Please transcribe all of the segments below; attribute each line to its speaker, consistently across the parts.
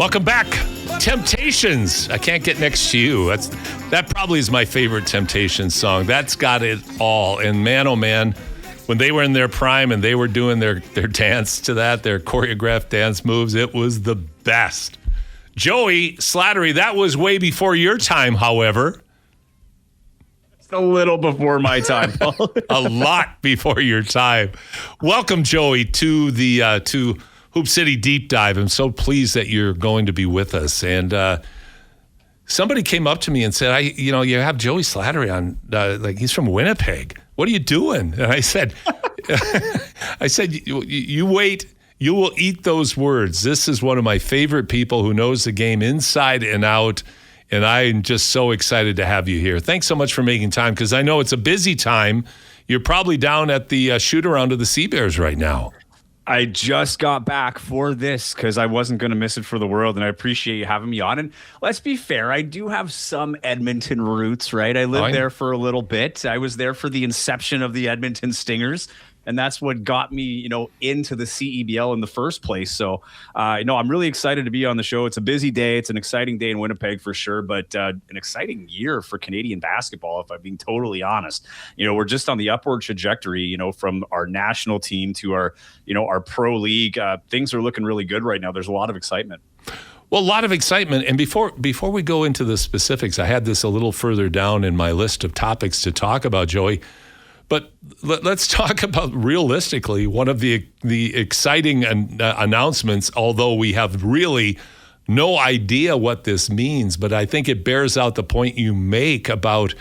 Speaker 1: Welcome back. Temptations. I Can't Get Next to You. That probably is my favorite Temptations song. That's got it all. And man, oh man, when they were in their prime and they were doing their dance to that, their choreographed dance moves, it was the best. Joey Slattery, that was way before your time, however.
Speaker 2: It's a little before my time, Paul.
Speaker 1: A lot before your time. Welcome, Joey, to the to Hoop City Deep Dive. I'm so pleased that you're going to be with us. And somebody came up to me and said, you have Joey Slattery on, like he's from Winnipeg. What are you doing? And I said, you wait, you will eat those words. This is one of my favorite people who knows the game inside and out. And I'm just so excited to have you here. Thanks so much for making time, because I know it's a busy time. You're probably down at the shoot-around of the Sea Bears right now.
Speaker 2: I just got back for this because I wasn't going to miss it for the world, and I appreciate you having me on. And let's be fair, I do have some Edmonton roots, right? I lived there for a little bit. I was there for the inception of the Edmonton Stingers, and that's what got me, into the CEBL in the first place. So, I'm really excited to be on the show. It's a busy day. It's an exciting day in Winnipeg for sure, but an exciting year for Canadian basketball, if I'm being totally honest. We're just on the upward trajectory, from our national team to our pro league. Things are looking really good right now. There's a lot of excitement.
Speaker 1: Well, a lot of excitement. And before we go into the specifics, I had this a little further down in my list of topics to talk about, Joey. But let's talk about realistically one of the exciting announcements, although we have really no idea what this means. But I think it bears out the point you make about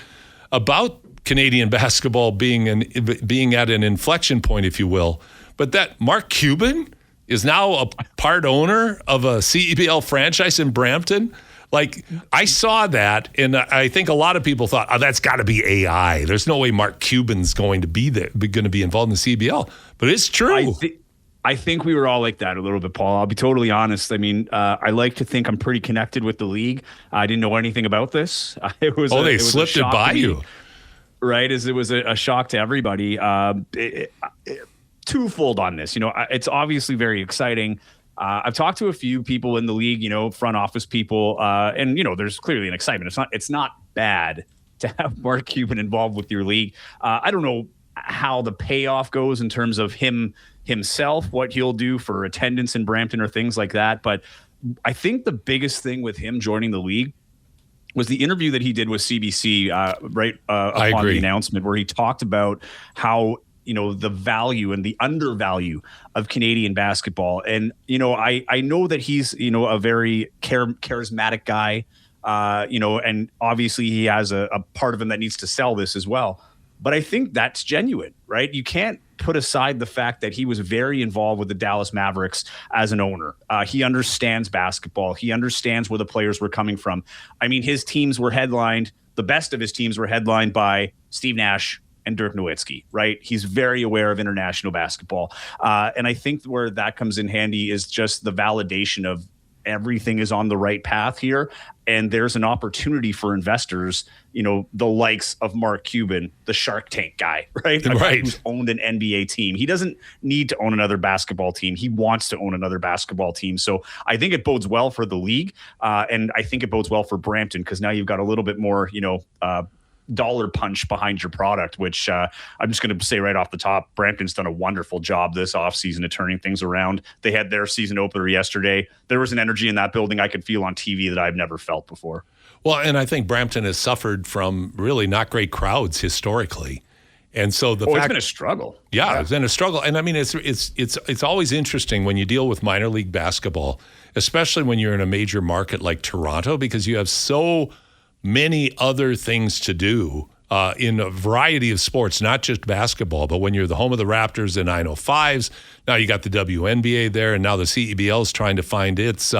Speaker 1: Canadian basketball being at an inflection point, if you will. But that Mark Cuban is now a part owner of a CEBL franchise in Brampton. Like, I saw that, and I think a lot of people thought, that's got to be AI. There's no way Mark Cuban's going to be involved in the CBL. But it's true.
Speaker 2: I think we were all like that a little bit, Paul. I'll be totally honest. I mean, I like to think I'm pretty connected with the league. I didn't know anything about this.
Speaker 1: They slipped it by you.
Speaker 2: Right, as it was a shock to everybody. Twofold on this. It's obviously very exciting. I've talked to a few people in the league, front office people, and there's clearly an excitement. It's not bad to have Mark Cuban involved with your league. I don't know how the payoff goes in terms of himself, what he'll do for attendance in Brampton or things like that. But I think the biggest thing with him joining the league was the interview that he did with CBC upon the announcement, where he talked about how the value and the undervalue of Canadian basketball. And, I know that he's, a very charismatic guy, and obviously he has a part of him that needs to sell this as well. But I think that's genuine, right? You can't put aside the fact that he was very involved with the Dallas Mavericks as an owner. He understands basketball. He understands where the players were coming from. I mean, the best of his teams were headlined by Steve Nash and Dirk Nowitzki, right? He's very aware of international basketball. And I think where that comes in handy is just the validation of everything is on the right path here. And there's an opportunity for investors, the likes of Mark Cuban, the Shark Tank guy, right? A guy who's owned an NBA team. He doesn't need to own another basketball team. He wants to own another basketball team. So I think it bodes well for the league. And I think it bodes well for Brampton, because now you've got a little bit more, dollar punch behind your product, which I'm just going to say right off the top, Brampton's done a wonderful job this offseason of turning things around. They had their season opener yesterday. There was an energy in that building I could feel on TV that I've never felt before.
Speaker 1: Well, and I think Brampton has suffered from really not great crowds historically. And so it's
Speaker 2: been a struggle.
Speaker 1: Yeah, it's been a struggle. And I mean, it's always interesting when you deal with minor league basketball, especially when you're in a major market like Toronto, because you have so many other things to do in a variety of sports, not just basketball. But when you're the home of the Raptors and 905s, now you got the WNBA there, and now the CEBL is trying to find its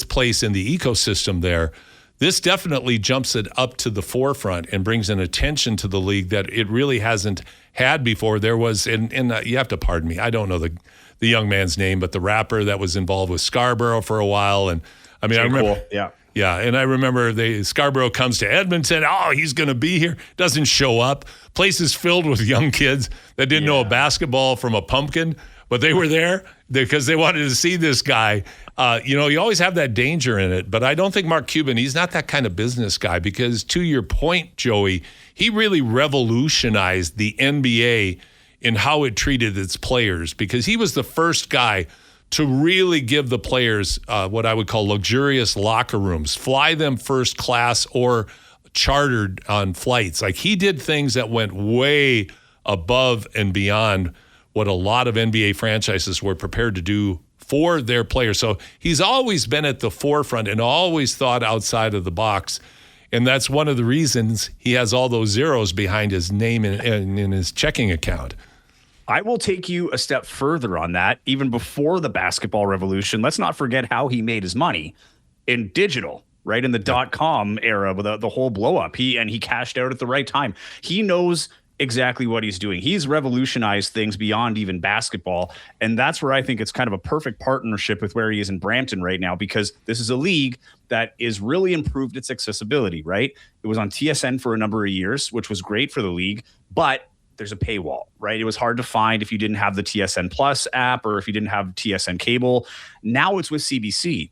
Speaker 1: place in the ecosystem there. This definitely jumps it up to the forefront and brings an attention to the league that it really hasn't had before. There was, and you have to pardon me, I don't know the young man's name, but the rapper that was involved with Scarborough for a while, and I mean, I remember,
Speaker 2: cool. Yeah.
Speaker 1: Yeah, and I remember Scarborough comes to Edmonton. Oh, he's going to be here. Doesn't show up. Place is filled with young kids that didn't know a basketball from a pumpkin, but they were there. because they wanted to see this guy. You always have that danger in it, but I don't think Mark Cuban, he's not that kind of business guy because to your point, Joey, he really revolutionized the NBA in how it treated its players because he was the first guy to really give the players what I would call luxurious locker rooms, fly them first class or chartered on flights. Like he did things that went way above and beyond what a lot of NBA franchises were prepared to do for their players. So he's always been at the forefront and always thought outside of the box. And that's one of the reasons he has all those zeros behind his name in his checking account.
Speaker 2: I will take you a step further on that. Even before the basketball revolution, let's not forget how he made his money in digital, right? In the .com era with the whole blow up. He cashed out at the right time. He knows exactly what he's doing. He's revolutionized things beyond even basketball. And that's where I think it's kind of a perfect partnership with where he is in Brampton right now, because this is a league that is really improved its accessibility, right? It was on TSN for a number of years, which was great for the league, but there's a paywall, right? It was hard to find if you didn't have the TSN Plus app or if you didn't have TSN cable. Now it's with CBC.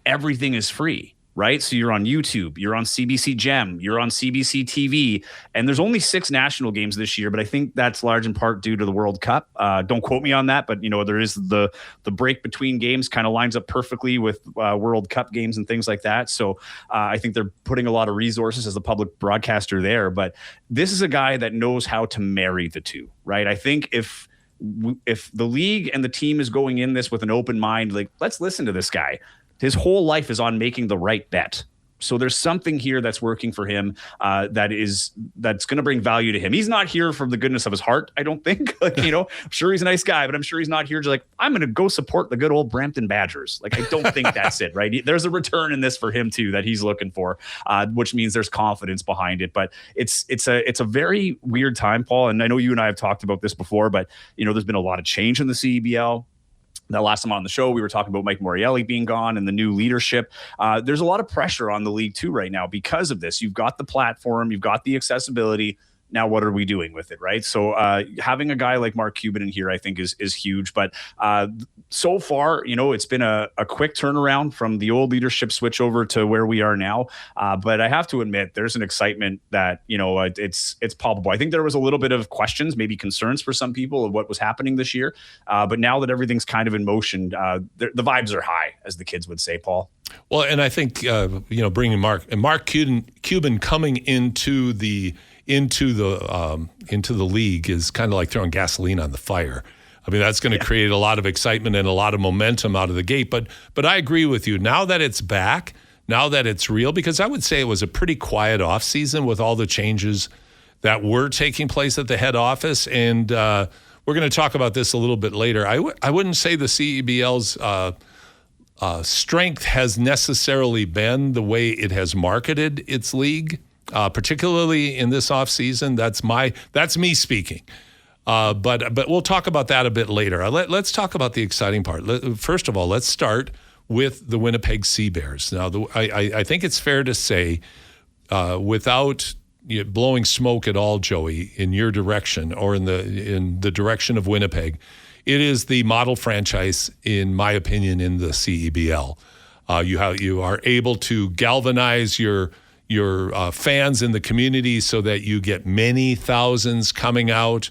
Speaker 2: Everything is free, right? So you're on YouTube, you're on CBC Gem, you're on CBC TV, and there's only 6 national games this year, but I think that's large in part due to the World Cup. Don't quote me on that, but there is the break between games kind of lines up perfectly with World Cup games and things like that. So I think they're putting a lot of resources as the public broadcaster there, but this is a guy that knows how to marry the two, right? I think if the league and the team is going in this with an open mind, like, let's listen to this guy. His whole life is on making the right bet. So there's something here that's working for him that's going to bring value to him. He's not here from the goodness of his heart, I don't think. I'm sure he's a nice guy, but I'm sure he's not here just I'm going to go support the good old Brampton Badgers. I don't think that's it, right? There's a return in this for him too that he's looking for, which means there's confidence behind it. But it's a very weird time, Paul. And I know you and I have talked about this before, but there's been a lot of change in the CEBL. That last time on the show, we were talking about Mike Morreale being gone and the new leadership. There's a lot of pressure on the league too right now because of this. You've got the platform, you've got the accessibility. Now, what are we doing with it, right? So having a guy like Mark Cuban in here, I think, is huge. But so far, it's been a quick turnaround from the old leadership switch over to where we are now. But I have to admit, there's an excitement that, it's palpable. I think there was a little bit of questions, maybe concerns for some people of what was happening this year. But now that everything's kind of in motion, the vibes are high, as the kids would say, Paul.
Speaker 1: Well, and I think, bringing Mark Cuban coming into the league is kind of like throwing gasoline on the fire. I mean, that's going to create a lot of excitement and a lot of momentum out of the gate. But I agree with you. Now that it's back, now that it's real, because I would say it was a pretty quiet offseason with all the changes that were taking place at the head office. And we're going to talk about this a little bit later. I wouldn't say the CEBL's strength has necessarily been the way it has marketed its league. Particularly in this offseason. That's me speaking. But we'll talk about that a bit later. Let's talk about the exciting part. First of all, let's start with the Winnipeg Sea Bears. Now, I think it's fair to say, without blowing smoke at all, Joey, in your direction or in the direction of Winnipeg, it is the model franchise, in my opinion, in the CEBL. You are able to galvanize your fans in the community so that you get many thousands coming out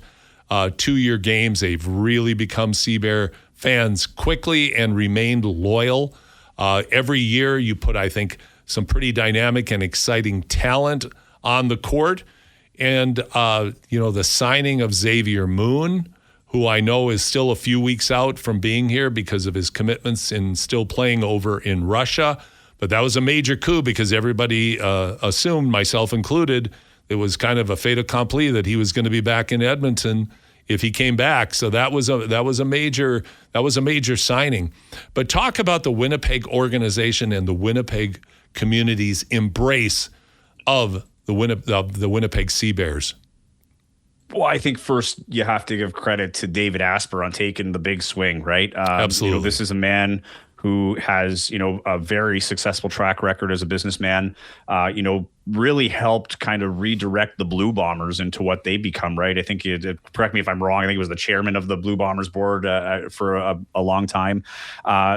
Speaker 1: to your games. They've really become Sea Bear fans quickly and remained loyal. Every year you put, I think, some pretty dynamic and exciting talent on the court. And, the signing of Xavier Moon, who I know is still a few weeks out from being here because of his commitments and still playing over in Russia. But that was a major coup because everybody assumed, myself included, it was kind of a fait accompli that he was going to be back in Edmonton if he came back. So that was a major signing. But talk about the Winnipeg organization and the Winnipeg community's embrace of the Winnipeg Sea Bears.
Speaker 2: Well, I think first you have to give credit to David Asper on taking the big swing, right?
Speaker 1: Absolutely.
Speaker 2: This is a man who has, a very successful track record as a businessman, really helped kind of redirect the Blue Bombers into what they become, right? I think, correct me if I'm wrong, I think he was the chairman of the Blue Bombers board for a long time.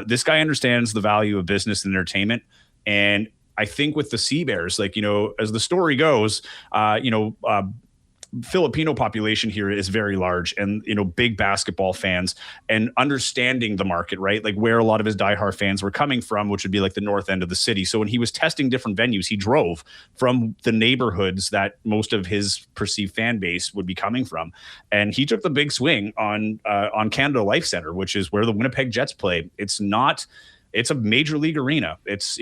Speaker 2: This guy understands the value of business and entertainment. And I think with the Sea Bears, as the story goes, Filipino population here is very large, and big basketball fans, and understanding the market, right? Like where a lot of his diehard fans were coming from, which would be like the north end of the city. So when he was testing different venues, he drove from the neighborhoods that most of his perceived fan base would be coming from, and he took the big swing on Canada Life Center, which is where the Winnipeg Jets play. It's a major league arena. It's,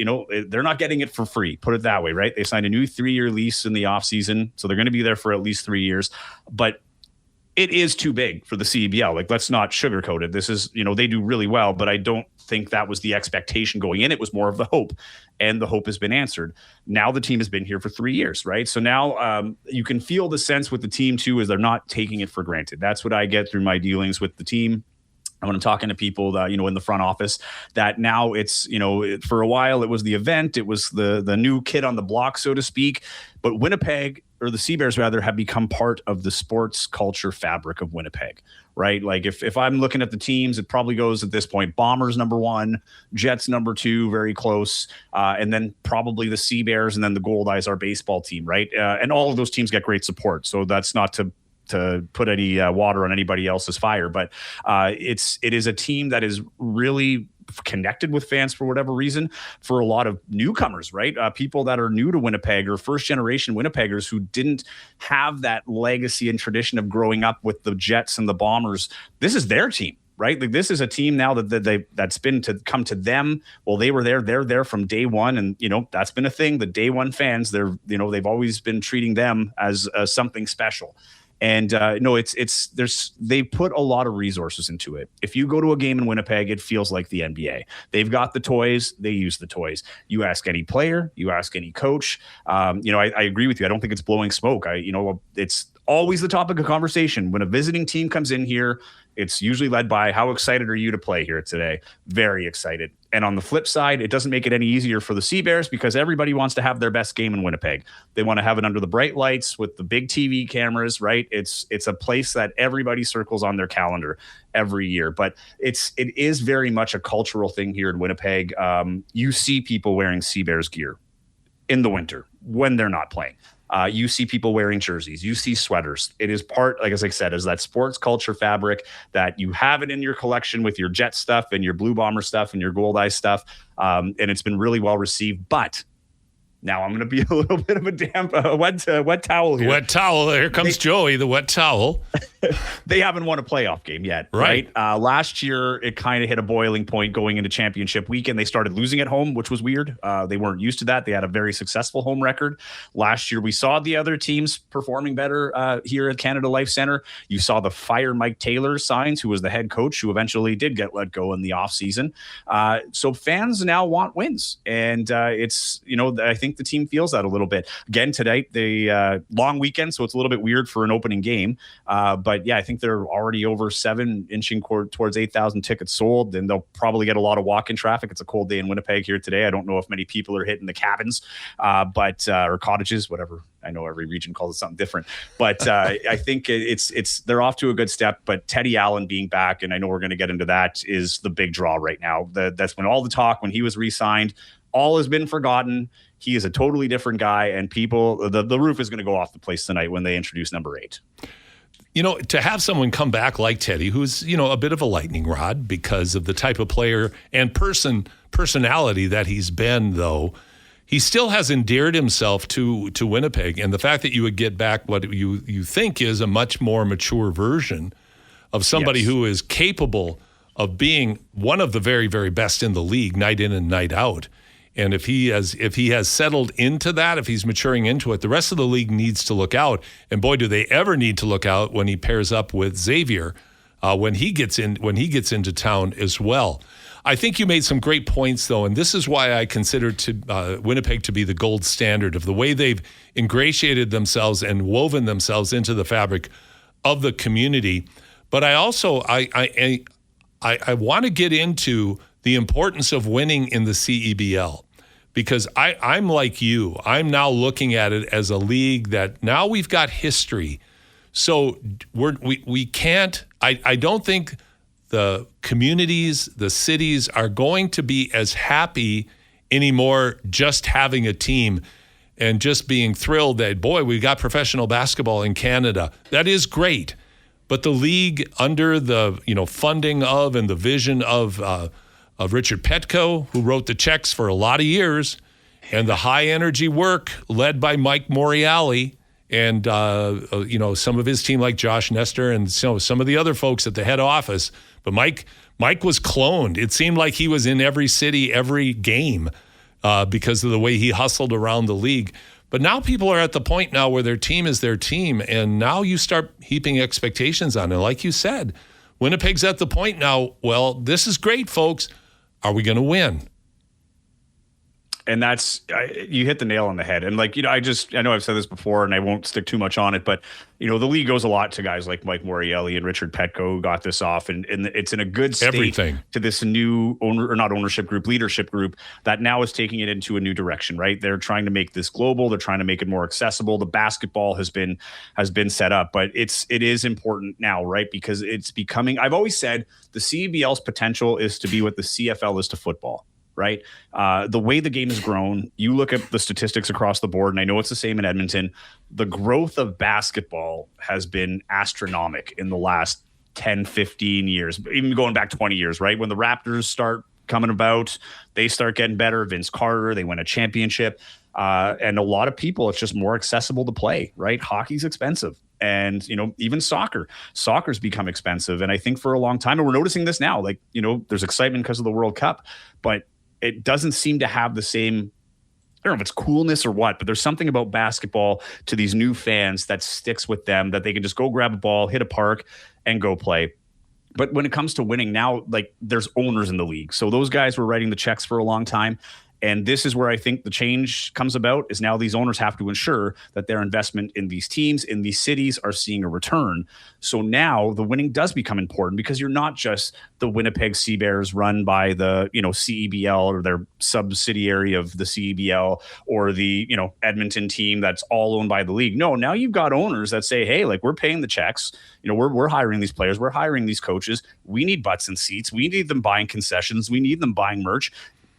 Speaker 2: they're not getting it for free, put it that way, right? They signed a new 3-year lease in the offseason, so they're going to be there for at least 3 years. But it is too big for the CEBL. Like, let's not sugarcoat it. This is, they do really well, but I don't think that was the expectation going in. It was more of the hope, and the hope has been answered. Now the team has been here for 3 years, right? So now you can feel the sense with the team too, is they're not taking it for granted. That's what I get through my dealings with the team. And when I'm talking to people that, in the front office, that now it's, for a while it was the event, it was the new kid on the block, so to speak. But Winnipeg, or the Sea Bears rather, have become part of the sports culture fabric of Winnipeg, right? Like if I'm looking at the teams, it probably goes at this point, Bombers number 1, Jets number 2, very close. And then probably the Sea Bears, and then the Gold Eyes, our baseball team, right? And all of those teams get great support. So that's not to put any water on anybody else's fire, but it is a team that is really connected with fans for whatever reason. For a lot of newcomers, right? People that are new to Winnipeg, or first generation Winnipeggers who didn't have that legacy and tradition of growing up with the Jets and the Bombers, this is their team. Right, like this is a team now that's been to come to them. Well, they were there; they're there from day one, and that's been a thing. The day one fans, they've always been treating them as something special. And they put a lot of resources into it. If you go to a game in Winnipeg, it feels like the NBA. They've got the toys, they use the toys. You ask any player, you ask any coach. I agree with you. I don't think it's blowing smoke. It's always the topic of conversation when a visiting team comes in here. It's usually led by, how excited are you to play here today? Very excited. And on the flip side, it doesn't make it any easier for the Sea Bears, because everybody wants to have their best game in Winnipeg. They want to have it under the bright lights with the big TV cameras, right? It's a place that everybody circles on their calendar every year. But it is very much a cultural thing here in Winnipeg. You see people wearing Sea Bears gear in the winter when they're not playing. You see people wearing jerseys. You see sweaters. It is part, like as I said, is that sports culture fabric that you have it in your collection with your Jet stuff and your Blue Bomber stuff and your Gold Eye stuff. And it's been really well received. But now I'm going to be a little bit of a damp, wet towel here.
Speaker 1: Wet towel. Here comes Joey, the wet towel.
Speaker 2: They haven't won a playoff game yet,
Speaker 1: right?
Speaker 2: Last year, it kind of hit a boiling point going into championship weekend. They started losing at home, which was weird. They weren't used to that. They had a very successful home record. Last year, we saw the other teams performing better here at Canada Life Center. You saw the fire Mike Taylor signs, who was the head coach, who eventually did get let go in the offseason. So fans now want wins. And it's, I think the team feels that a little bit. Again, today, the long weekend, so it's a little bit weird for an opening game. But yeah, I think they're already over 7, inching towards 8,000 tickets sold, and they'll probably get a lot of walk-in traffic. It's a cold day in Winnipeg here today. I don't know if many people are hitting the cabins, or cottages, whatever. I know every region calls it something different, but I think they're off to a good step. But Teddy Allen being back, and I know we're going to get into that, is the big draw right now. That's when all the talk when he was re-signed, all has been forgotten. He is a totally different guy, and people, the roof is going to go off the place tonight when they introduce number 8.
Speaker 1: To have someone come back like Teddy, who's, a bit of a lightning rod because of the type of player and personality that he's been, though, he still has endeared himself to Winnipeg. And the fact that you would get back what you think is a much more mature version of somebody who is capable of being one of the very, very best in the league, night in and night out. And if he has settled into that, if he's maturing into it, the rest of the league needs to look out. And boy, do they ever need to look out when he pairs up with Xavier when he gets into town as well. I think you made some great points, though, and this is why I consider Winnipeg to be the gold standard of the way they've ingratiated themselves and woven themselves into the fabric of the community. But I also I want to get into the importance of winning in the CEBL. Because I'm like you. I'm now looking at it as a league that now we've got history. So we can't, I don't think the communities, the cities are going to be as happy anymore just having a team and just being thrilled that, boy, we got professional basketball in Canada. That is great. But the league, under the funding of and the vision of Richard Petco, who wrote the checks for a lot of years, and the high energy work led by Mike Moriali and some of his team like Josh Nestor and some of the other folks at the head office. But Mike was cloned. It seemed like he was in every city, every game because of the way he hustled around the league. But now people are at the point now where their team is their team, and now you start heaping expectations on it. Like you said, Winnipeg's at the point now, well, this is great, folks. Are we going to win?
Speaker 2: And you hit the nail on the head. And I know I've said this before and I won't stick too much on it, but the league goes a lot to guys like Mike Morielli and Richard Petco who got this off. And it's in a good state to this new leadership group that now is taking it into a new direction, right? They're trying to make this global. They're trying to make it more accessible. The basketball has been set up, but it is important now, right? Because it's becoming, I've always said the CEBL's potential is to be what the CFL is to football. Right. The way the game has grown, you look at the statistics across the board, and I know it's the same in Edmonton. The growth of basketball has been astronomical in the last 10, 15 years, even going back 20 years, right? When the Raptors start coming about, they start getting better. Vince Carter, they win a championship. And a lot of people, it's just more accessible to play, right? Hockey's expensive. And, even soccer's become expensive. And I think for a long time, and we're noticing this now, there's excitement because of the World Cup, but it doesn't seem to have the same, I don't know if it's coolness or what, but there's something about basketball to these new fans that sticks with them, that they can just go grab a ball, hit a park, and go play. But when it comes to winning now, there's owners in the league. So those guys were writing the checks for a long time. And this is where I think the change comes about, is now these owners have to ensure that their investment in these teams, in these cities, are seeing a return. So now the winning does become important, because you're not just the Winnipeg Sea Bears run by the, CEBL or their subsidiary of the CEBL, or the, Edmonton team that's all owned by the league. No, now you've got owners that say, hey, we're paying the checks. We're hiring these players. We're hiring these coaches. We need butts and seats. We need them buying concessions. We need them buying merch.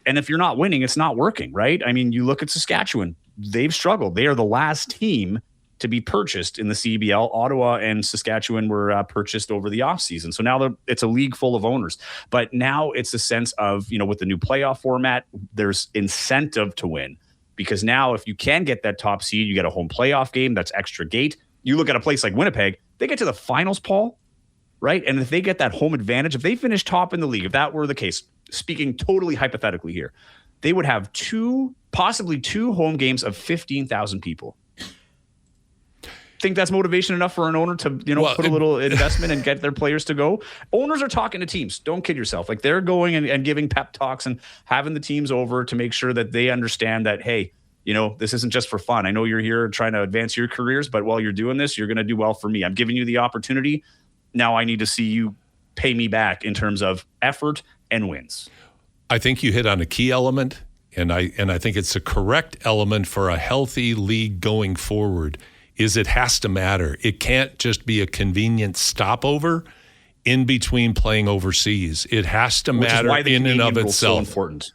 Speaker 2: And if you're not winning, it's not working, right? I mean, you look at Saskatchewan. They've struggled. They are the last team to be purchased in the CEBL. Ottawa and Saskatchewan were purchased over the offseason. So now it's a league full of owners. But now it's a sense of, with the new playoff format, there's incentive to win. Because now if you can get that top seed, you get a home playoff game. That's extra gate. You look at a place like Winnipeg, they get to the finals, Paul, right? And if they get that home advantage, if they finish top in the league, if that were the case, speaking totally hypothetically here, they would have possibly two home games of 15,000 people. Think that's motivation enough for an owner to, put a little investment and get their players to go? Owners are talking to teams. Don't kid yourself. They're going and giving pep talks and having the teams over to make sure that they understand that, hey, this isn't just for fun. I know you're here trying to advance your careers, but while you're doing this, you're going to do well for me. I'm giving you the opportunity. Now I need to see you pay me back in terms of effort and wins.
Speaker 1: I think you hit on a key element, and I think it's a correct element for a healthy league going forward, is it has to matter. It can't just be a convenient stopover in between playing overseas. It has to matter in and of itself. So important.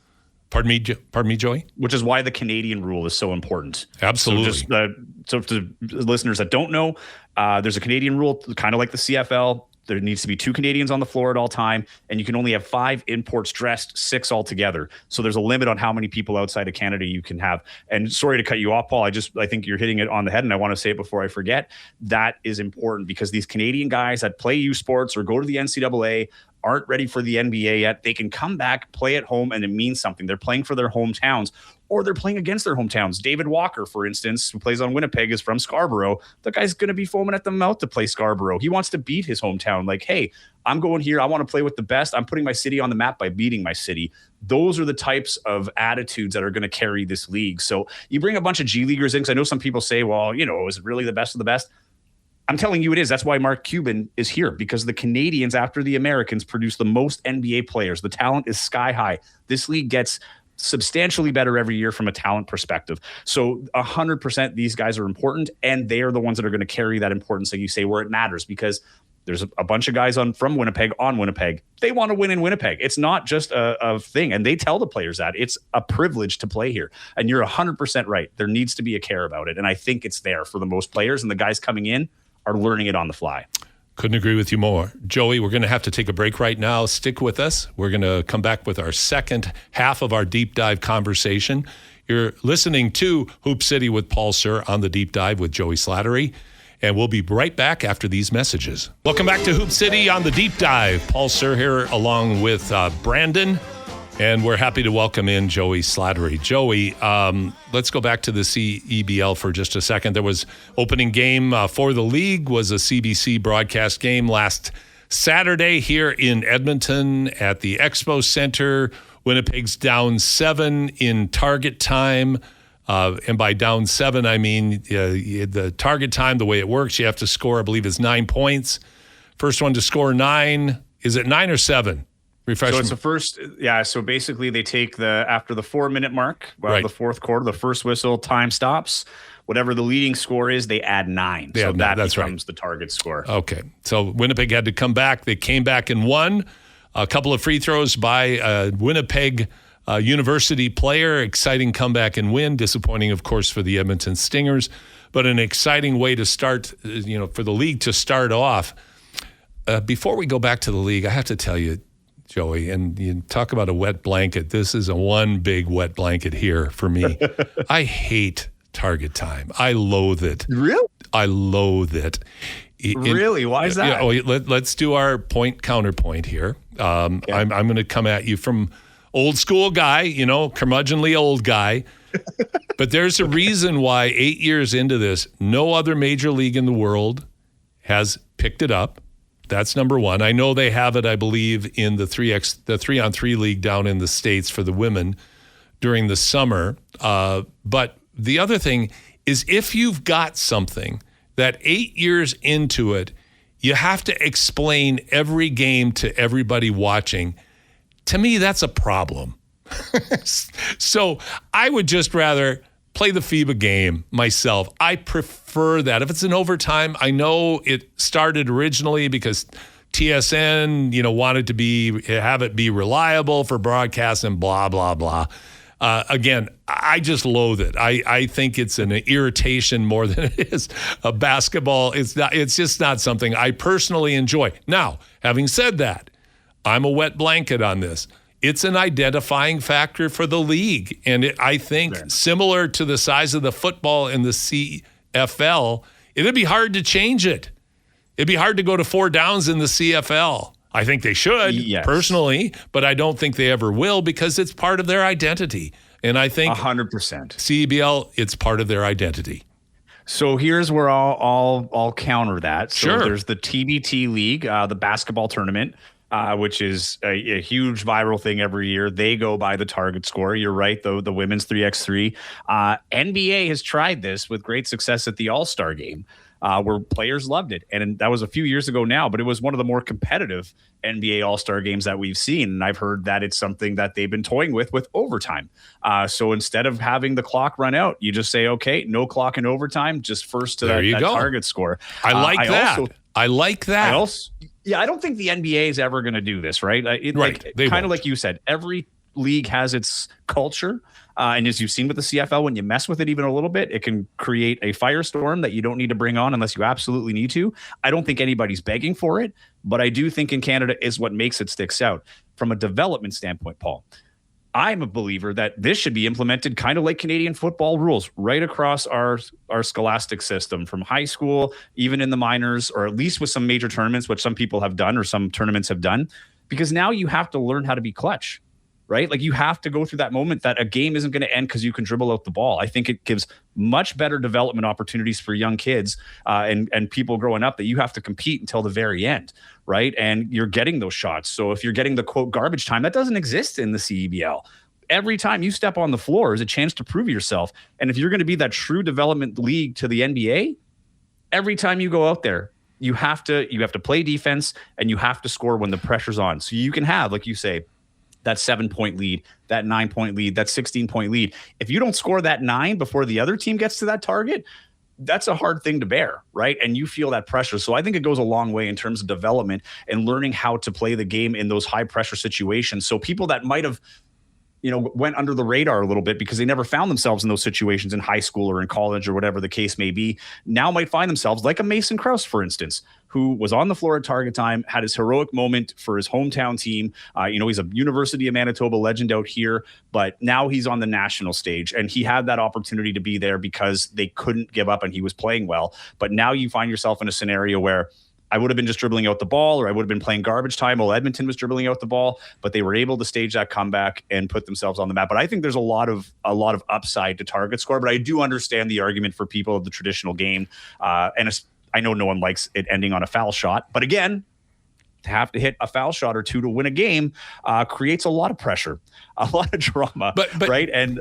Speaker 1: Pardon me, Joey?
Speaker 2: Which is why the Canadian rule is so important.
Speaker 1: Absolutely.
Speaker 2: So to listeners that don't know, there's a Canadian rule, kind of like the CFL. There needs to be 2 Canadians on the floor at all time, and you can only have 5 imports dressed, 6 altogether. So there's a limit on how many people outside of Canada you can have. And sorry to cut you off, Paul. I think you're hitting it on the head, and I want to say it before I forget. That is important, because these Canadian guys that play U Sports or go to the NCAA aren't ready for the NBA yet. They can come back, play at home, and it means something. They're playing for their hometowns, or they're playing against their hometowns. David Walker, for instance, who plays on Winnipeg, is from Scarborough. The guy's going to be foaming at the mouth to play Scarborough. He wants to beat his hometown. Hey, I'm going here. I want to play with the best. I'm putting my city on the map by beating my city. Those are the types of attitudes that are going to carry this league. So you bring a bunch of G Leaguers in, because I know some people say, well, is it really the best of the best? I'm telling you it is. That's why Mark Cuban is here, because the Canadians, after the Americans, produce the most NBA players. The talent is sky high. This league gets substantially better every year from a talent perspective. So 100% these guys are important, and they are the ones that are going to carry that importance, like you say, where it matters, because there's a bunch of guys from Winnipeg on Winnipeg. They want to win in Winnipeg. It's not just a thing. And they tell the players that it's a privilege to play here. And you're 100% right. There needs to be a care about it. And I think it's there for the most players, and the guys coming in are learning it on the fly.
Speaker 1: Couldn't agree with you more. Joey, we're going to have to take a break right now. Stick with us. We're going to come back with our second half of our deep dive conversation. You're listening to Hoop City with Paul Sir on the Deep Dive with Joey Slattery. And we'll be right back after these messages. Welcome back to Hoop City on the Deep Dive. Paul Sir here along with Brandon. And we're happy to welcome in Joey Slattery. Joey, let's go back to the CEBL for just a second. There was opening game for the league, was a CBC broadcast game last Saturday here in Edmonton at the Expo Center. Winnipeg's down 7 in target time. And by down 7, I mean the target time, the way it works, you have to score, I believe, is 9 points. First one to score 9. Is it 9 or 7? Refresh.
Speaker 2: So it's the first, yeah. So basically, they take after the 4-minute mark,
Speaker 1: right.
Speaker 2: The fourth quarter, the first whistle, time stops. Whatever the leading score is, they add 9.
Speaker 1: Yeah,
Speaker 2: so that
Speaker 1: that's
Speaker 2: becomes
Speaker 1: right.
Speaker 2: The target score.
Speaker 1: Okay. So Winnipeg had to come back. They came back and won. A couple of free throws by Winnipeg University player. Exciting comeback and win. Disappointing, of course, for the Edmonton Stingers, but an exciting way to start, for the league to start off. Before we go back to the league, I have to tell you, Joey, and you talk about a wet blanket. This is one big wet blanket here for me. I hate target time. I loathe it.
Speaker 2: Really?
Speaker 1: I loathe it.
Speaker 2: Really? Why is that?
Speaker 1: Let's do our counterpoint here. Okay. I'm going to come at you from old school guy, curmudgeonly old guy. But there's a reason why 8 years into this, no other major league in the world has picked it up. That's number one. I know they have it, I believe, in the 3-on-3 league down in the States for the women during the summer. But the other thing is, if you've got something that 8 years into it, you have to explain every game to everybody watching. To me, that's a problem. So I would just rather play the FIBA game myself. I prefer that. If it's an overtime, I know it started originally because TSN, wanted to have it be reliable for broadcast and blah, blah, blah. Again, I just loathe it. I think it's an irritation more than it is a basketball. It's just not something I personally enjoy. Now, having said that, I'm a wet blanket on this. It's an identifying factor for the league. And I think similar to the size of the football in the CFL, it'd be hard to change it. It'd be hard to go to 4 downs in the CFL. I think they should, personally, but I don't think they ever will because it's part of their identity. And I think
Speaker 2: 100%.
Speaker 1: CEBL, it's part of their identity.
Speaker 2: So here's where I'll counter that. So
Speaker 1: sure.
Speaker 2: There's the TBT League, the basketball tournament, which is a huge viral thing every year. They go by the target score. You're right, though, the women's 3x3. NBA has tried this with great success at the All-Star game, where players loved it. And that was a few years ago now, but it was one of the more competitive NBA All-Star games that we've seen. And I've heard that it's something that they've been toying with overtime. So instead of having the clock run out, you just say, okay, no clock in overtime, just first to that target score.
Speaker 1: I like that. I like that.
Speaker 2: I don't think the NBA is ever going to do this, right? Kind of like you said, every league has its culture. And as you've seen with the CFL, when you mess with it even a little bit, it can create a firestorm that you don't need to bring on unless you absolutely need to. I don't think anybody's begging for it, but I do think in Canada is what makes it sticks out. From a development standpoint, Paul, I'm a believer that this should be implemented kind of like Canadian football rules right across our scholastic system, from high school, even in the minors, or at least with some major tournaments, which some people have done or some tournaments have done, because now you have to learn how to be clutch, right? Like you have to go through that moment that a game isn't going to end because you can dribble out the ball. I think it gives much better development opportunities for young kids and people growing up, that you have to compete until the very end, right? And you're getting those shots. So if you're getting the quote garbage time, that doesn't exist in the CEBL. Every time you step on the floor is a chance to prove yourself. And if you're going to be that true development league to the NBA, every time you go out there, you have to play defense and you have to score when the pressure's on. So you can have, like you say, that 7-point lead, that 9-point lead, that 16-point lead. If you don't score that 9 before the other team gets to that target, that's a hard thing to bear, right? And you feel that pressure. So I think it goes a long way in terms of development and learning how to play the game in those high pressure situations. So people that might have, went under the radar a little bit because they never found themselves in those situations in high school or in college or whatever the case may be, now might find themselves like a Mason Krause, for instance, who was on the floor at target time, had his heroic moment for his hometown team. He's a University of Manitoba legend out here, but now he's on the national stage, and he had that opportunity to be there because they couldn't give up and he was playing well. But now you find yourself in a scenario where I would have been just dribbling out the ball, or I would have been playing garbage time while Edmonton was dribbling out the ball, but they were able to stage that comeback and put themselves on the map. But I think there's a lot of upside to target score, but I do understand the argument for people of the traditional game. And I know no one likes it ending on a foul shot, but again, to have to hit a foul shot or two to win a game creates a lot of pressure, a lot of drama, but right? And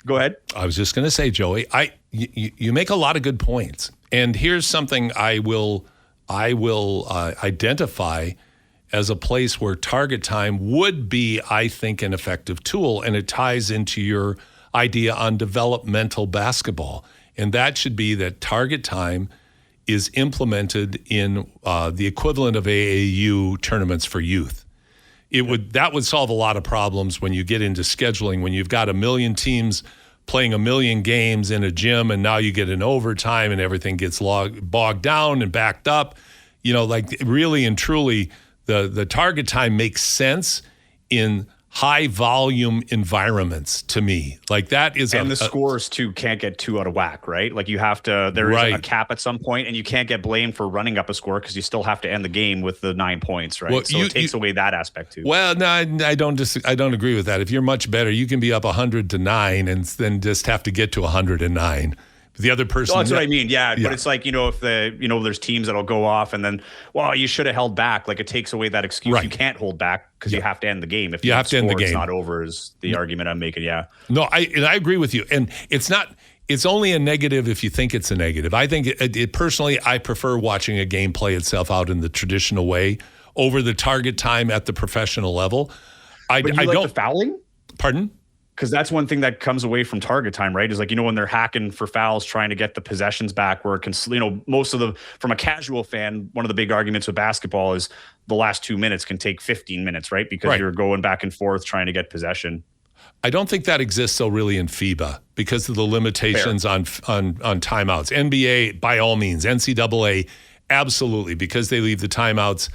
Speaker 2: go ahead.
Speaker 1: I was just going to say, Joey, you make a lot of good points. And here's something I will identify as a place where target time would be, I think, an effective tool, and it ties into your idea on developmental basketball. And that should be that target time is implemented in the equivalent of AAU tournaments for youth. That would solve a lot of problems when you get into scheduling, when you've got 1 million teams playing 1 million games in a gym, and now you get an overtime and everything gets bogged down and backed up. Really and truly, the target time makes sense in high volume environments to me. Like that is,
Speaker 2: and the scores too can't get too out of whack, right? Like you have to, there is a cap at some point, and you can't get blamed for running up a score because you still have to end the game with the 9 points, right? Well, so it takes away that aspect too.
Speaker 1: Well, no, I don't agree with that. If you're much better, you can be up 100-9 and then just have to get to 109. The other person.
Speaker 2: Well, that's what I mean. Yeah. But it's like, if there's teams that'll go off and then, you should have held back. Like it takes away that excuse. Right. You can't hold back because you have to end the game. If you have to end the game, it's not over is the argument I'm making. Yeah.
Speaker 1: No, I agree with you. And it's only a negative if you think it's a negative. I think personally, I prefer watching a game play itself out in the traditional way over the target time at the professional level.
Speaker 2: I don't the fouling.
Speaker 1: Pardon?
Speaker 2: Because that's one thing that comes away from target time, right? Is like, when they're hacking for fouls, trying to get the possessions back where it can, from a casual fan, one of the big arguments with basketball is the last 2 minutes can take 15 minutes, right? Because you're going back and forth trying to get possession.
Speaker 1: I don't think that exists though really in FIBA because of the limitations on timeouts. NBA, by all means, NCAA, absolutely, because they leave the timeouts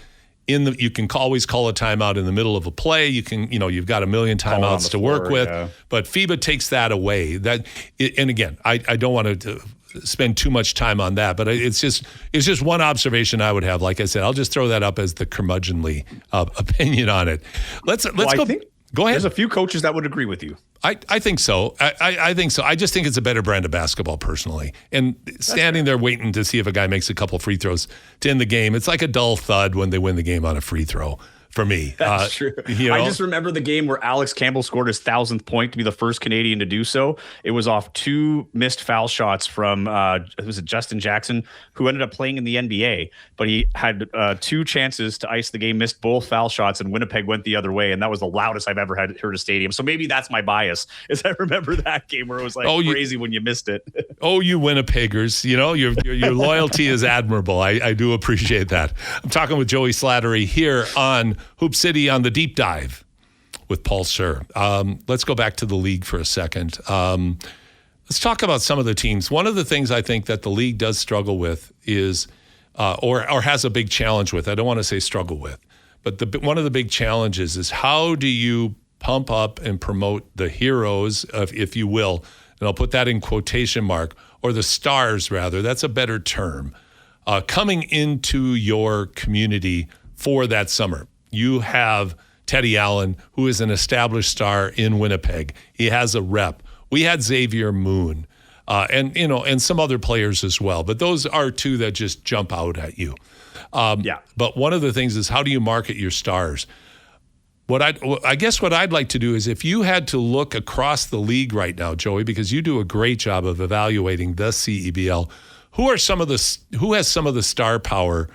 Speaker 1: you can always call a timeout in the middle of a play. You can, you've got 1 million timeouts to work with, but FIBA takes that away. And again, I don't want to spend too much time on that, but it's just one observation I would have. Like I said, I'll just throw that up as the curmudgeonly opinion on it. Let's go. Go ahead.
Speaker 2: There's a few coaches that would agree with you.
Speaker 1: I think so. I think so. I just think it's a better brand of basketball personally. And standing there waiting to see if a guy makes a couple free throws to end the game, it's like a dull thud when they win the game on a free throw. For me,
Speaker 2: that's true. I just remember the game where Alex Campbell scored his 1,000th point to be the first Canadian to do so. It was off 2 missed foul shots from was it Justin Jackson, who ended up playing in the NBA, but he had 2 chances to ice the game, missed both foul shots, and Winnipeg went the other way, and that was the loudest I've ever heard a stadium. So maybe that's my bias, is I remember that game where it was crazy when you missed it.
Speaker 1: You Winnipeggers, your loyalty is admirable. I do appreciate that. I'm talking with Joey Slattery here on Hoop City on the Deep Dive with Paul Sir. Let's go back to the league for a second. Let's talk about some of the teams. One of the things I think that the league does struggle with is, or has a big challenge with, I don't want to say struggle with, but one of the big challenges is how do you pump up and promote the heroes, if you will, and I'll put that in quotation mark, or the stars rather, that's a better term, coming into your community for that summer. You have Teddy Allen, who is an established star in Winnipeg. He has a rep. We had Xavier Moon, and some other players as well. But those are 2 that just jump out at you. But one of the things is, how do you market your stars? I guess what I'd like to do is, if you had to look across the league right now, Joey, because you do a great job of evaluating the CEBL, who has some of the star power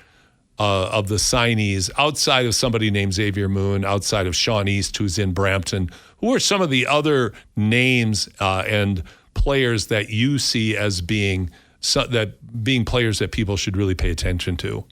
Speaker 1: of the signees outside of somebody named Xavier Moon, outside of Sean East, who's in Brampton? Who are some of the other names and players that you see as being players that people should really pay attention to?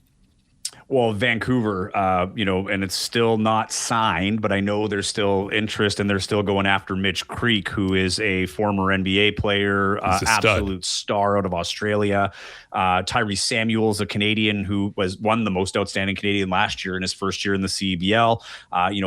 Speaker 2: Well, Vancouver, and it's still not signed, but I know there's still interest, and they're still going after Mitch Creek, who is a former NBA player, absolute star out of Australia. Tyrese Samuel's a Canadian who won the most outstanding Canadian last year in his first year in the CBL.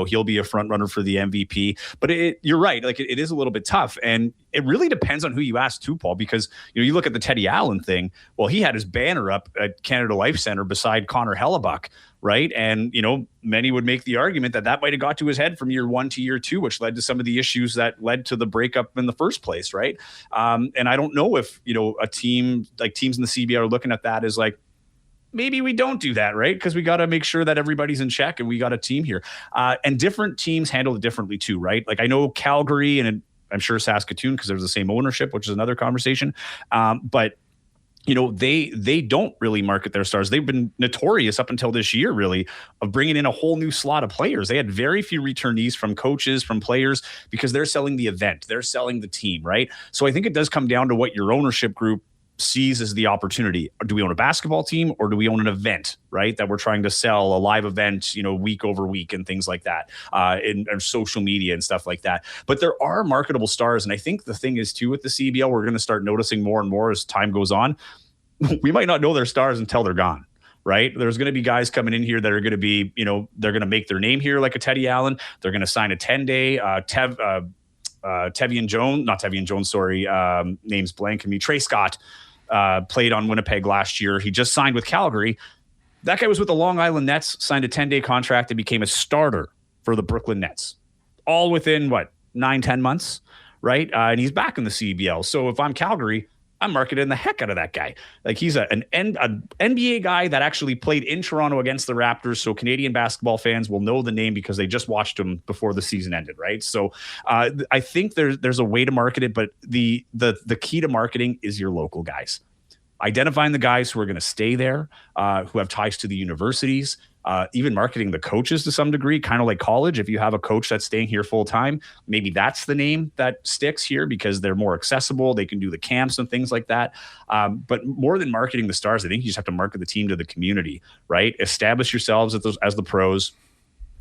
Speaker 2: He'll be a front runner for the MVP. But you're right, like it is a little bit tough, and it really depends on who you ask too, Paul, because you look at the Teddy Allen thing. Well, he had his banner up at Canada Life Center beside Connor Hellebuck, right? And many would make the argument that might have got to his head from year 1 to year 2, which led to some of the issues that led to the breakup in the first place, right? And I don't know if a team like teams in the CBL are looking at that as like, maybe we don't do that, right? Because we got to make sure that everybody's in check and we got a team here. And different teams handle it differently too, right? Like I know Calgary and I'm sure Saskatoon, because there's the same ownership, which is another conversation. But they don't really market their stars. They've been notorious up until this year, really, of bringing in a whole new slot of players. They had very few returnees from coaches, from players, because they're selling the event. They're selling the team, right? So I think it does come down to what your ownership group sees as the opportunity. Do we own a basketball team, or do we own an event, right? That we're trying to sell a live event, week over week and things like that, in social media and stuff like that. But there are marketable stars. And I think the thing is too, with the CBL, we're going to start noticing more and more as time goes on. We might not know their stars until they're gone. Right? There's going to be guys coming in here that are going to be, they're going to make their name here like a Teddy Allen. They're going to sign a 10-day Tevian Jones, not Tevian Jones, sorry, name's blanking me. Trey Scott played on Winnipeg last year. He just signed with Calgary. That guy was with the Long Island Nets, signed a 10-day contract, and became a starter for the Brooklyn Nets. All within, 9-10 months, right? And he's back in the CBL. So if I'm Calgary, I'm marketing the heck out of that guy. Like he's an NBA guy that actually played in Toronto against the Raptors. So Canadian basketball fans will know the name because they just watched him before the season ended, right? So I think there's a way to market it, but the key to marketing is your local guys. Identifying the guys who are going to stay there, who have ties to the universities, even marketing the coaches to some degree, kind of like college. If you have a coach that's staying here full time, maybe that's the name that sticks here because they're more accessible. They can do the camps and things like that. But more than marketing the stars, I think you just have to market the team to the community, right? Establish yourselves as the pros.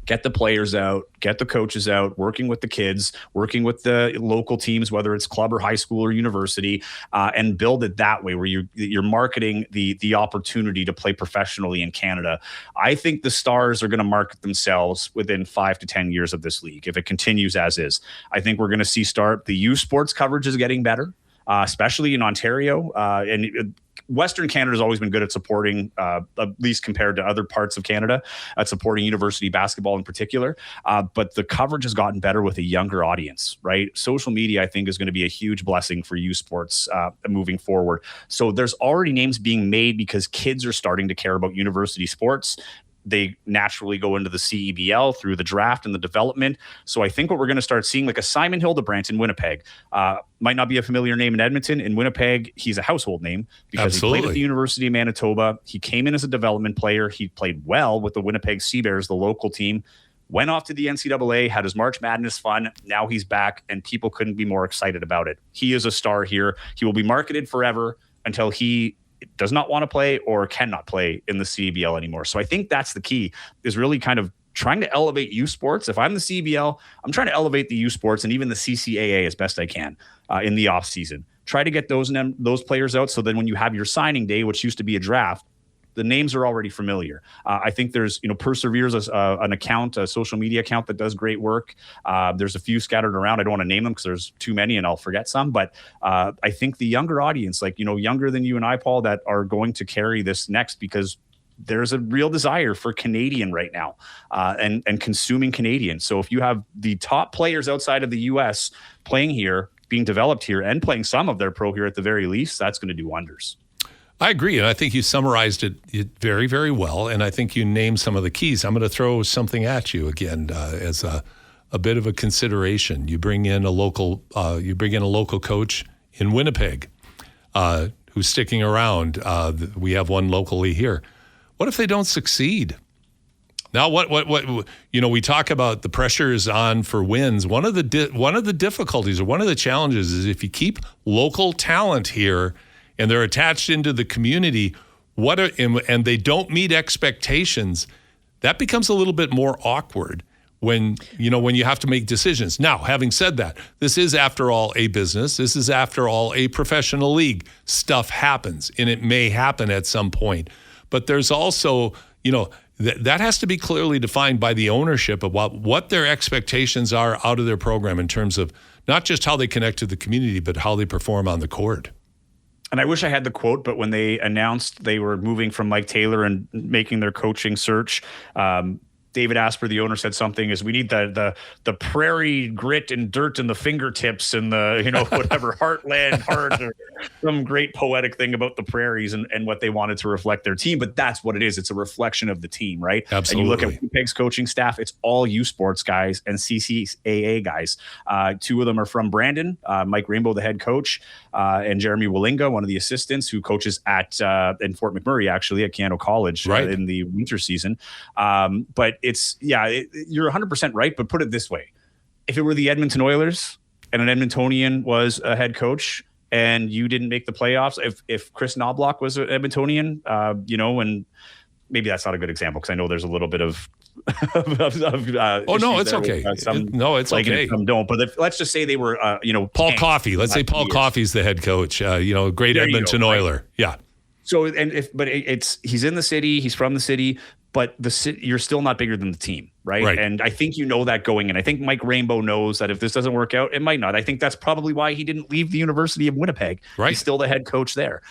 Speaker 2: Get the players out, get the coaches out, working with the kids, working with the local teams, whether it's club or high school or university, and build it that way where you're marketing the opportunity to play professionally in Canada. I think the Stars are going to market themselves within 5 to 10 years of this league if it continues as is. I think we're going to see the youth sports coverage is getting better, especially in Ontario. And Western Canada has always been good at supporting, at least compared to other parts of Canada, at supporting university basketball in particular. But the coverage has gotten better with a younger audience, right? Social media, I think, is going to be a huge blessing for youth sports moving forward. So there's already names being made because kids are starting to care about university sports. They naturally go into the CEBL through the draft and the development. So I think what we're going to start seeing, like a Simon Hildebrandt in Winnipeg, might not be a familiar name in Edmonton. In Winnipeg, he's a household name because Absolutely. He played at the University of Manitoba. He came in as a development player. He played well with the Winnipeg Sea Bears, the local team. Went off to the NCAA, had his March Madness fun. Now he's back, and people couldn't be more excited about it. He is a star here. He will be marketed forever until he does not want to play or cannot play in the CBL anymore. So I think that's the key, is really kind of trying to elevate youth sports. If I'm the CBL, I'm trying to elevate the youth sports and even the CCAA as best I can in the off season. Try to get those players out so then when you have your signing day, which used to be a draft, the names are already familiar. I think there's, Persevere's an account, a social media account that does great work. There's a few scattered around. I don't want to name them because there's too many and I'll forget some. But I think the younger audience, younger than you and I, Paul, that are going to carry this next because there's a real desire for Canadian right now and consuming Canadian. So if you have the top players outside of the U.S. playing here, being developed here, and playing some of their pro here at the very least, that's going to do wonders.
Speaker 1: I agree, and I think you summarized it very, very well, and I think you named some of the keys. I'm going to throw something at you again as a bit of a consideration. You bring in a local coach in Winnipeg who's sticking around. We have one locally here. What if they don't succeed? Now, what we talk about the pressure is on for wins. One of the difficulties or one of the challenges is if you keep local talent here and they're attached into the community, and they don't meet expectations, that becomes a little bit more awkward when you have to make decisions. Now, having said that, this is after all a business. This is after all a professional league. Stuff happens, and it may happen at some point. But there's also, that has to be clearly defined by the ownership about what their expectations are out of their program in terms of not just how they connect to the community, but how they perform on the court.
Speaker 2: And I wish I had the quote, but when they announced they were moving from Mike Taylor and making their coaching search, David Asper, the owner, said something is we need the prairie grit and dirt and the fingertips and the, whatever heartland heart or some great poetic thing about the prairies and what they wanted to reflect their team. But that's what it is. It's a reflection of the team, right?
Speaker 1: Absolutely.
Speaker 2: And you look at Winnipeg's coaching staff, it's all U Sports guys and CCAA guys. Two of them are from Brandon, Mike Rainbow, the head coach, and Jeremy Wallinga, one of the assistants who coaches in Fort McMurray, actually, at Keano College in the winter season. But you're 100% right, but put it this way. If it were the Edmonton Oilers and an Edmontonian was a head coach and you didn't make the playoffs, if Chris Knobloch was an Edmontonian, and maybe that's not a good example because I know there's a little bit of
Speaker 1: no, it's okay. It's okay.
Speaker 2: Some don't, but let's just say they were,
Speaker 1: Paul Coffey. Let's say Paul Coffey's the head coach, great Edmonton Oiler. Right? Yeah.
Speaker 2: So, he's in the city, he's from the city, but you're still not bigger than the team, right? And I think that going in. I think Mike Rainbow knows that if this doesn't work out, it might not. I think that's probably why he didn't leave the University of Winnipeg.
Speaker 1: Right.
Speaker 2: He's still the head coach there.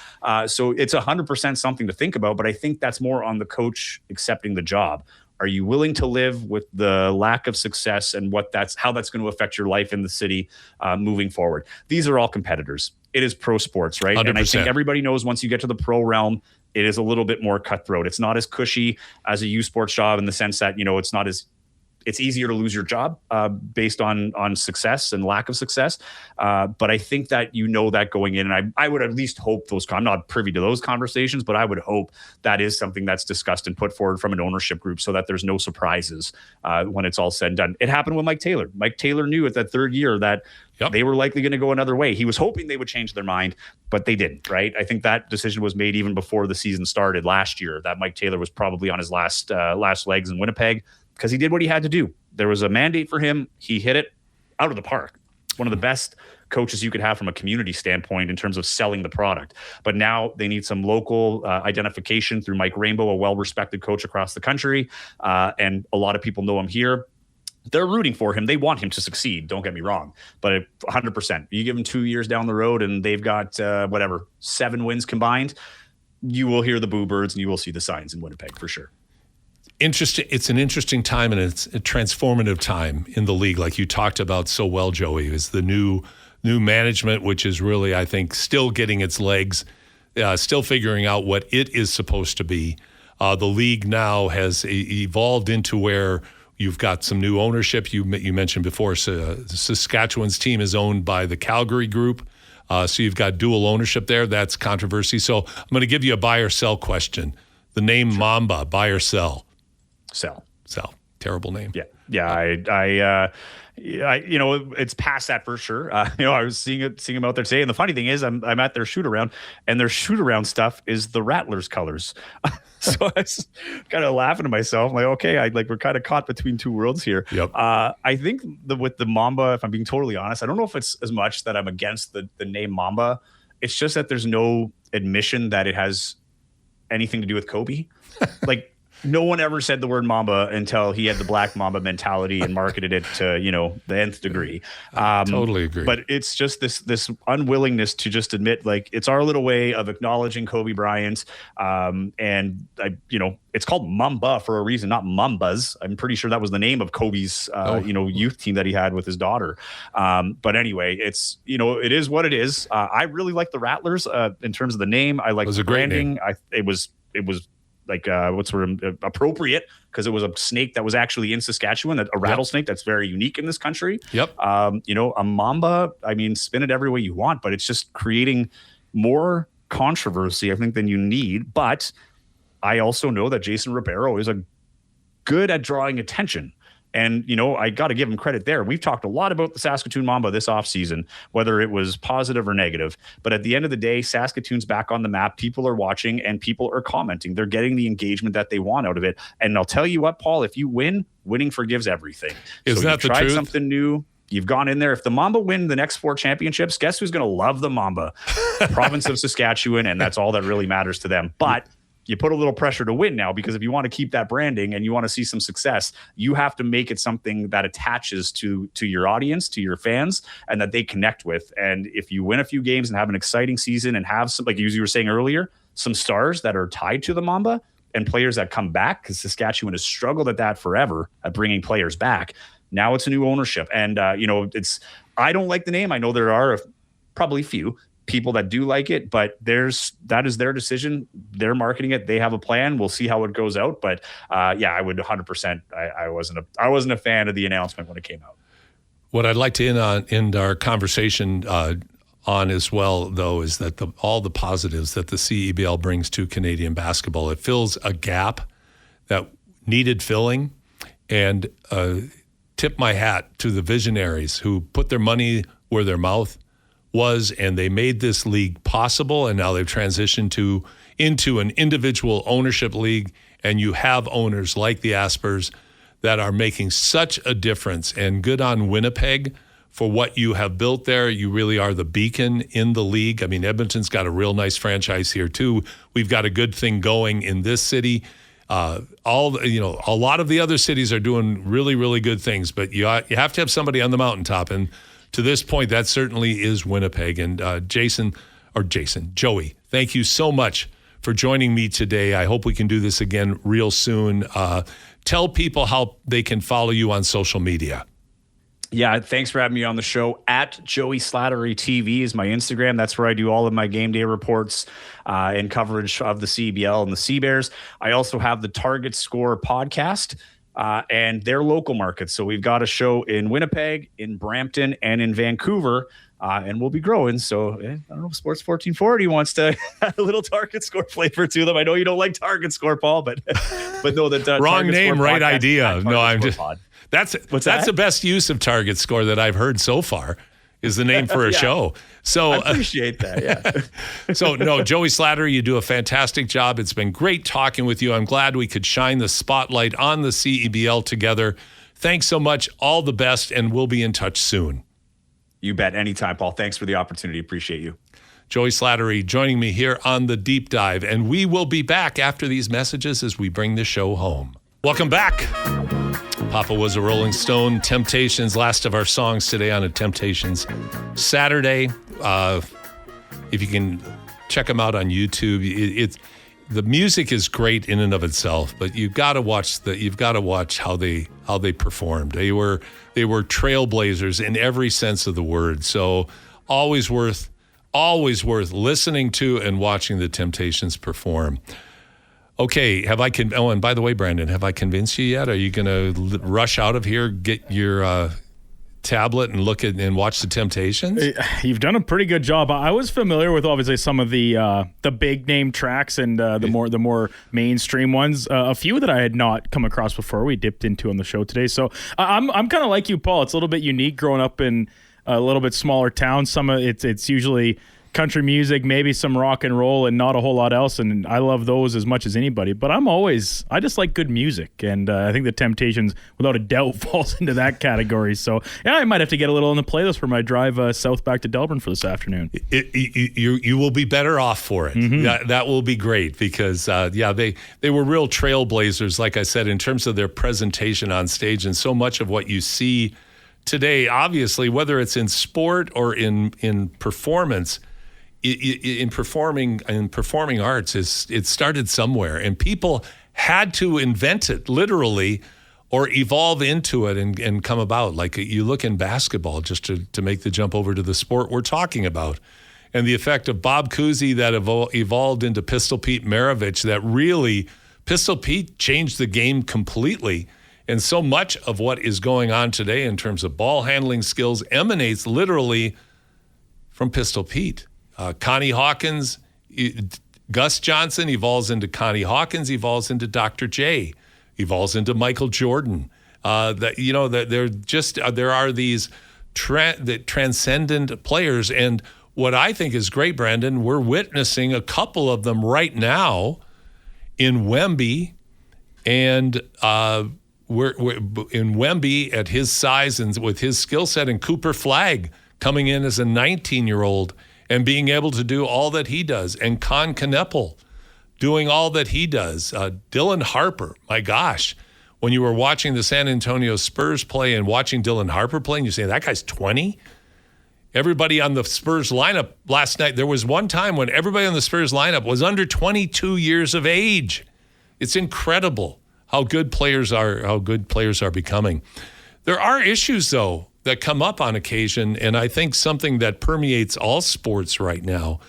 Speaker 2: So it's 100% something to think about, but I think that's more on the coach accepting the job. Are you willing to live with the lack of success and how that's going to affect your life in the city moving forward? These are all competitors. It is pro sports, right?
Speaker 1: 100%.
Speaker 2: And I think everybody knows once you get to the pro realm, it is a little bit more cutthroat. It's not as cushy as a U Sports job in the sense that, it's easier to lose your job based on success and lack of success. But I think that that going in, and I would at least hope I'm not privy to those conversations, but I would hope that is something that's discussed and put forward from an ownership group so that there's no surprises when it's all said and done. It happened with Mike Taylor. Mike Taylor knew at that third year that they were likely going to go another way. He was hoping they would change their mind, but they didn't, right? I think that decision was made even before the season started last year, that Mike Taylor was probably on his last legs in Winnipeg, because he did what he had to do. There was a mandate for him. He hit it out of the park. One of the best coaches you could have from a community standpoint in terms of selling the product. But now they need some local identification through Mike Rainbow, a well-respected coach across the country. And a lot of people know him here. They're rooting for him. They want him to succeed. Don't get me wrong. But 100%, you give him 2 years down the road and they've got 7 wins combined, you will hear the boo birds and you will see the signs in Winnipeg for sure.
Speaker 1: Interesting. It's an interesting time, and it's a transformative time in the league, like you talked about so well, Joey. Is the new management, which is really, I think, still getting its legs, still figuring out what it is supposed to be. The league now has evolved into where you've got some new ownership. You mentioned before, Saskatchewan's team is owned by the Calgary Group, so you've got dual ownership there. That's controversy. So I'm going to give you a buy or sell question. The name Mamba, buy or sell?
Speaker 2: Sell.
Speaker 1: Terrible name.
Speaker 2: Yeah. It's past that for sure. I was seeing him out there today, and the funny thing is, I'm at their shoot around, and their shoot around stuff is the Rattlers colors. So I was kind of laughing to myself. I'm like, okay, we're kind of caught between two worlds here.
Speaker 1: Yep.
Speaker 2: I think with the Mamba, if I'm being totally honest, I don't know if it's as much that I'm against the name Mamba. It's just that there's no admission that it has anything to do with Kobe. No one ever said the word Mamba until he had the Black Mamba mentality and marketed it to, the nth degree.
Speaker 1: Totally agree.
Speaker 2: But it's just this unwillingness to just admit, it's our little way of acknowledging Kobe Bryant. It's called Mamba for a reason, not Mambas. I'm pretty sure that was the name of Kobe's, youth team that he had with his daughter. But anyway, it's, it is what it is. I really like the Rattlers in terms of the name. I like the branding. It was appropriate because it was a snake that was actually in Saskatchewan, a rattlesnake that's very unique in this country.
Speaker 1: Yep.
Speaker 2: A Mamba, spin it every way you want, but it's just creating more controversy, I think, than you need. But I also know that Jason Ribeiro is good at drawing attention. And, I got to give him credit there. We've talked a lot about the Saskatoon Mamba this offseason, whether it was positive or negative. But at the end of the day, Saskatoon's back on the map. People are watching and people are commenting. They're getting the engagement that they want out of it. And I'll tell you what, Paul, if you win, winning forgives everything.
Speaker 1: Is that the truth?
Speaker 2: You've tried something new. You've gone in there. If the Mamba win the next 4 championships, guess who's going to love the Mamba? Province of Saskatchewan, and that's all that really matters to them. But you put a little pressure to win now, because if you want to keep that branding and you want to see some success, you have to make it something that attaches to your audience, to your fans, and that they connect with. And if you win a few games and have an exciting season and have some, like you were saying earlier, some stars that are tied to the Mamba and players that come back, because Saskatchewan has struggled at that forever, at bringing players back. Now it's a new ownership. And, I don't like the name. I know there are probably few people that do like it, but that is their decision. They're marketing it. They have a plan. We'll see how it goes out. But I would 100%. I wasn't a fan of the announcement when it came out.
Speaker 1: What I'd like to end our conversation on as well, though, is that all the positives that the CEBL brings to Canadian basketball, it fills a gap that needed filling. And tip my hat to the visionaries who put their money where their mouth was, and they made this league possible, and now they've transitioned into an individual ownership league, and you have owners like the Aspers that are making such a difference. And good on Winnipeg for what you have built there. You really are the beacon in the league. I mean, Edmonton's got a real nice franchise here too. We've got a good thing going in this city. A lot of the other cities are doing really, really good things, but you have to have somebody on the mountaintop, and to this point, that certainly is Winnipeg. And Joey, thank you so much for joining me today. I hope we can do this again real soon. Tell people how they can follow you on social media.
Speaker 2: Yeah, thanks for having me on the show. At Joey Slattery TV is my Instagram. That's where I do all of my game day reports and coverage of the CBL and the Sea Bears. I also have the Target Score podcast. And their local markets. So we've got a show in Winnipeg, in Brampton, and in Vancouver, and we'll be growing. So I don't know if Sports 1440 wants to add a little Target Score flavor to them. I know you don't like Target Score, Paul, but no, that
Speaker 1: wrong
Speaker 2: Target
Speaker 1: name,
Speaker 2: Score
Speaker 1: right
Speaker 2: podcast,
Speaker 1: idea. No, I'm just
Speaker 2: pod.
Speaker 1: that's the best use of Target Score that I've heard so far. Is the name for a show. So
Speaker 2: I appreciate that. Yeah.
Speaker 1: So no, Joey Slattery, you do a fantastic job. It's been great talking with you. I'm glad we could shine the spotlight on the CEBL together. Thanks so much. All the best, and we'll be in touch soon.
Speaker 2: You bet. Anytime, Paul. Thanks for the opportunity. Appreciate you.
Speaker 1: Joey Slattery joining me here on The Deep Dive, and we will be back after these messages as we bring the show home. Welcome back. Papa was a Rolling Stone. Temptations, last of our songs today on a Temptations Saturday. If you can check them out on YouTube, the music is great in and of itself, but you've got to watch how they performed. They were trailblazers in every sense of the word. So always worth listening to and watching the Temptations perform. Okay, and by the way, Brandon, have I convinced you yet? Are you going to rush out of here, get your tablet and look at and watch the Temptations?
Speaker 3: You've done a pretty good job. I was familiar with obviously some of the big name tracks and the more mainstream ones. A few that I had not come across before we dipped into on the show today. So I'm kind of like you, Paul. It's a little bit unique growing up in a little bit smaller town. It's usually country music, maybe some rock and roll, and not a whole lot else. And I love those as much as anybody. But I just like good music, and I think the Temptations, without a doubt, falls into that category. So yeah, I might have to get a little on the playlist for my drive south back to Delburn for this afternoon.
Speaker 1: You will be better off for it. Mm-hmm. That will be great because they were real trailblazers, like I said, in terms of their presentation on stage, and so much of what you see today, obviously, whether it's in sport or in performance. In performing arts, it started somewhere, and people had to invent it literally or evolve into it and come about. Like you look in basketball, just to make the jump over to the sport we're talking about, and the effect of Bob Cousy that evolved into Pistol Pete Maravich, that really, Pistol Pete changed the game completely. And so much of what is going on today in terms of ball handling skills emanates literally from Pistol Pete. Connie Hawkins, Gus Johnson evolves into Connie Hawkins, evolves into Dr. J, evolves into Michael Jordan. There are these transcendent players. And what I think is great, Brandon, we're witnessing a couple of them right now in Wemby. And we're in Wemby at his size and with his skill set, and Cooper Flagg coming in as a 19-year-old and being able to do all that he does, and Con Kneppel doing all that he does. Dylan Harper, my gosh, when you were watching the San Antonio Spurs play and watching Dylan Harper play, and you say, that guy's 20? Everybody on the Spurs lineup last night, there was one time when everybody on the Spurs lineup was under 22 years of age. It's incredible how good players are becoming. There are issues, though, that come up on occasion, and I think something that permeates all sports right now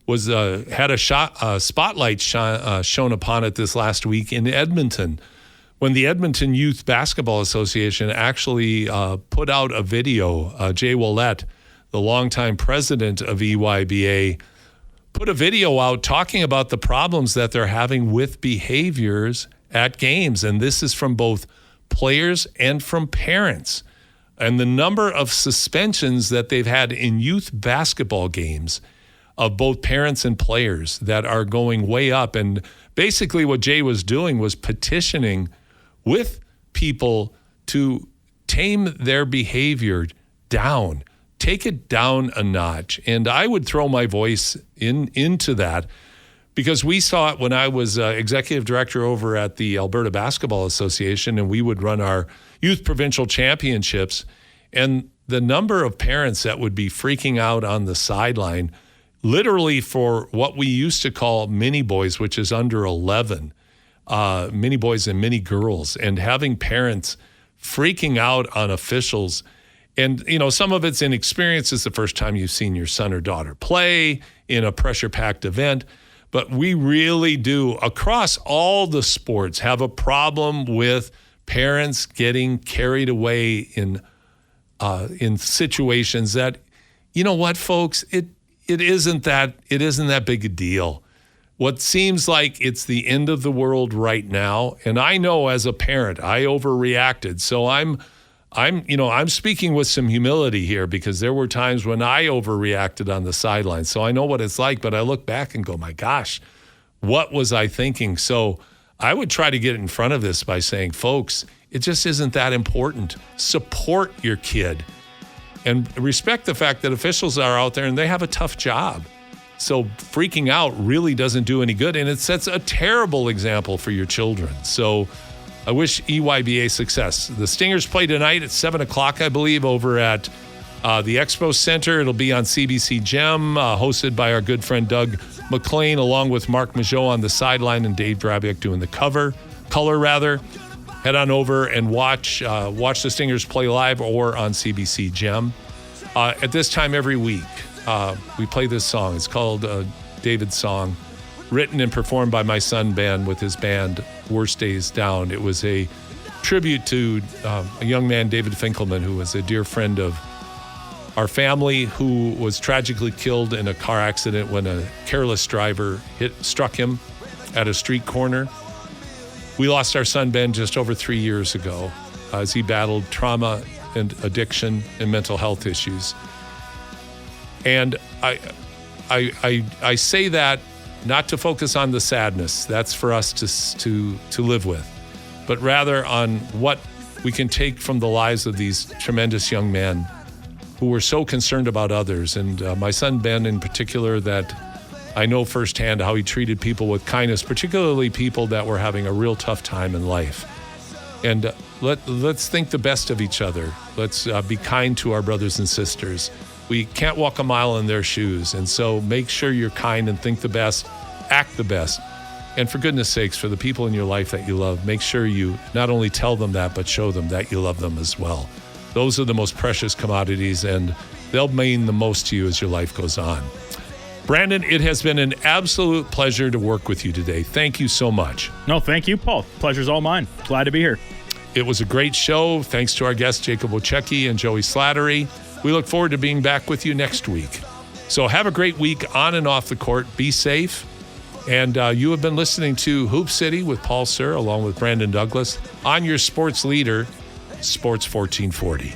Speaker 1: was had a spotlight shown upon it this last week in Edmonton, when the Edmonton Youth Basketball Association actually put out a video. Jay Willett, the longtime president of EYBA, put a video out talking about the problems that they're having with behaviors at games, and this is from both players and from parents. And the number of suspensions that they've had in youth basketball games of both parents and players that are going way up. And basically what Jay was doing was petitioning with people to tame their behavior down, take it down a notch. And I would throw my voice into that, because we saw it when I was executive director over at the Alberta Basketball Association, and we would run our youth provincial championships. And the number of parents that would be freaking out on the sideline, literally for what we used to call mini boys, which is under 11, mini boys and mini girls, and having parents freaking out on officials. And, some of it's inexperience. It's the first time you've seen your son or daughter play in a pressure-packed event. But we really do, across all the sports, have a problem with parents getting carried away in situations that, you know what, folks, it isn't that big a deal. What seems like it's the end of the world right now, and I know as a parent I overreacted, so I'm speaking with some humility here, because there were times when I overreacted on the sidelines. So I know what it's like, but I look back and go, my gosh, what was I thinking? So I would try to get in front of this by saying, folks, it just isn't that important. Support your kid and respect the fact that officials are out there and they have a tough job. So freaking out really doesn't do any good, and it sets a terrible example for your children. So I wish EYBA success. The Stingers play tonight at 7 o'clock, I believe, over at the Expo Center. It'll be on CBC Gem, hosted by our good friend Doug McLean, along with Mark Majot on the sideline and Dave Drabiak doing the color. Head on over and watch the Stingers play live or on CBC Gem. At this time every week, we play this song. It's called David's Song, written and performed by my son Ben with his band Worst Days Down. It was a tribute to a young man, David Finkelman, who was a dear friend of our family, who was tragically killed in a car accident when a careless driver struck him at a street corner. We lost our son Ben just over 3 years ago as he battled trauma and addiction and mental health issues. And I say that not to focus on the sadness, that's for us to live with, but rather on what we can take from the lives of these tremendous young men who were so concerned about others. And my son Ben in particular, that I know firsthand how he treated people with kindness, particularly people that were having a real tough time in life. And let's think the best of each other. Let's be kind to our brothers and sisters. We can't walk a mile in their shoes. And so make sure you're kind and think the best, act the best. And for goodness sakes, for the people in your life that you love, make sure you not only tell them that, but show them that you love them as well. Those are the most precious commodities, and they'll mean the most to you as your life goes on. Brandon, it has been an absolute pleasure to work with you today. Thank you so much.
Speaker 3: No, thank you, Paul. Pleasure's all mine. Glad to be here.
Speaker 1: It was a great show. Thanks to our guests, Jacob Ochecki and Joey Slattery. We look forward to being back with you next week. So have a great week on and off the court. Be safe. And you have been listening to Hoop City with Paul Sir along with Brandon Douglas on your sports leader, Sports 1440.